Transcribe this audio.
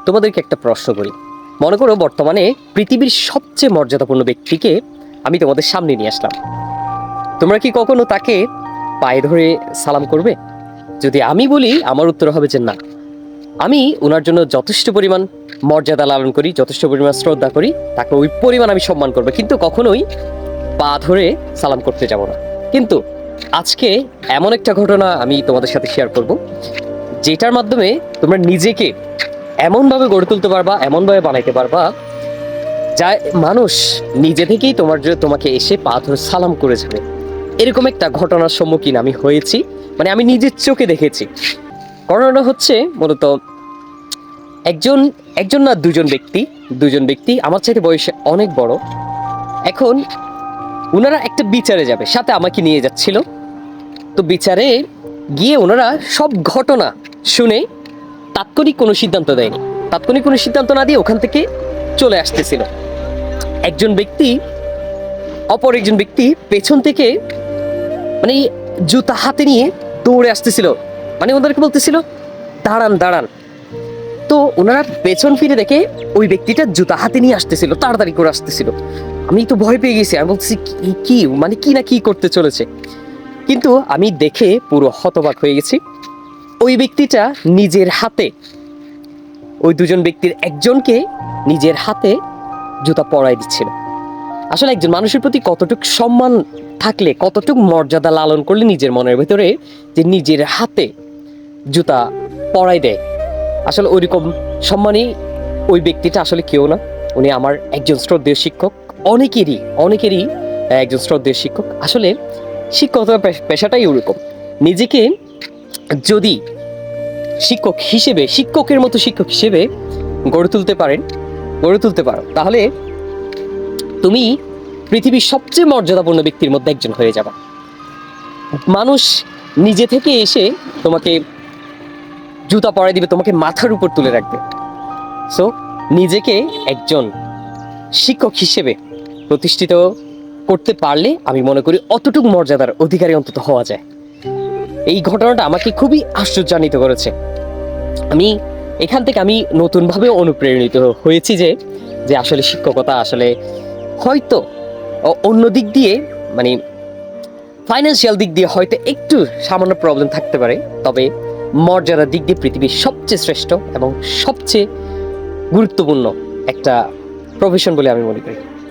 তোমাদেরকে একটা প্রশ্ন করি। মনে করো বর্তমানে পৃথিবীর সবচেয়ে মর্যাদাপূর্ণ ব্যক্তিকে আমি তোমাদের সামনে নিয়ে আসলাম। তোমরা কি কখনো তাকে পায়ে ধরে সালাম করবে? যদি আমি বলি, আমার উত্তর হবে যে না। আমি ওনার জন্য যথেষ্ট পরিমাণ মর্যাদা লালন করি, যথেষ্ট পরিমাণ শ্রদ্ধা করি, তাকে ওই পরিমাণ আমি সম্মান করবো, কিন্তু কখনোই পা ধরে সালাম করতে যাব না। কিন্তু আজকে এমন একটা ঘটনা আমি তোমাদের সাথে শেয়ার করব, যেটার মাধ্যমে তোমরা নিজেকে এমনভাবে গড়ে তুলতে পারবা, এমনভাবে বানাইতে পারবা, যা মানুষ নিজে থেকেই তোমাকে এসে পা ধরে সালাম করে যাবে। এরকম একটা ঘটনার সম্মুখীন আমি হয়েছি, মানে আমি নিজের চোখে দেখেছি। ঘটনাটা হচ্ছে মূলত একজন একজন না দুজন ব্যক্তি আমার চাইতে বয়সে অনেক বড়। এখন ওনারা একটা বিচারে যাবে, সাথে আমাকে নিয়ে যাচ্ছিল। তো বিচারে গিয়ে ওনারা সব ঘটনা শুনে তাৎক্ষণিক কোনো সিদ্ধান্ত দেয়নি। তাৎক্ষণিক কোনো সিদ্ধান্ত না দিয়ে ওখান থেকে চলে আসতেছিল। অপর একজন ব্যক্তি পেছন থেকে মানে জুতা হাতে নিয়ে দৌড়ে আসতেছিল, মানে ওদেরকে বলতেছিল দাঁড়ান দাঁড়ান। তো ওনারা পেছন ফিরে দেখে ওই ব্যক্তিটা জুতা হাতে নিয়ে আসতেছিল, তাড়াতাড়ি করে আসতেছিল। আমি তো ভয় পেয়ে গেছি, আমি বলতেছি কি মানে কি না কি করতে চলেছে। কিন্তু আমি দেখে পুরো হতবাক হয়ে গেছি। ওই ব্যক্তিটা নিজের হাতে ওই দুজন ব্যক্তির একজনকে নিজের হাতে জুতা পরাই দিচ্ছিল। আসলে একজন মানুষের প্রতি কতটুকু সম্মান থাকলে, কতটুকু মর্যাদা লালন করলে নিজের মনের ভেতরে যে নিজের হাতে জুতা পরাই দেয়, আসলে ওইরকম সম্মানই ওই ব্যক্তিটা আসলে কেউ না। উনি আমার একজন শ্রদ্ধেয় শিক্ষক, অনেকেরই একজন শ্রদ্ধেয় শিক্ষক। আসলে শিক্ষকতা পেশাটাই ওরকম। নিজেকে যদি শিক্ষকের মতো শিক্ষক হিসেবে গড়ে তুলতে পারো, তাহলে তুমি পৃথিবীর সবচেয়ে মর্যাদাপূর্ণ ব্যক্তির মধ্যে একজন হয়ে যাবে। মানুষ নিজে থেকে এসে তোমাকে জুতা পরাই দিবে, তোমাকে মাথার উপর তুলে রাখবে। সো নিজেকে একজন শিক্ষক হিসেবে প্রতিষ্ঠিত করতে পারলে আমি মনে করি অতটুকু মর্যাদার অধিকারী অন্তত হওয়া যায়। এই ঘটনাটা আমাকে খুবই আশ্চর্যান্বিত করেছে। এখান থেকে আমি নতুনভাবে অনুপ্রেরণিত হয়েছি যে আসলে শিক্ষকতা আসলে হয়তো অন্য দিক দিয়ে, মানে ফাইন্যান্সিয়াল দিক দিয়ে হয়তো একটু সামান্য প্রবলেম থাকতে পারে, তবে মর্যাদার দিক দিয়ে পৃথিবীর সবচেয়ে শ্রেষ্ঠ এবং সবচেয়ে গুরুত্বপূর্ণ একটা প্রফেশন বলে আমি মনে করি।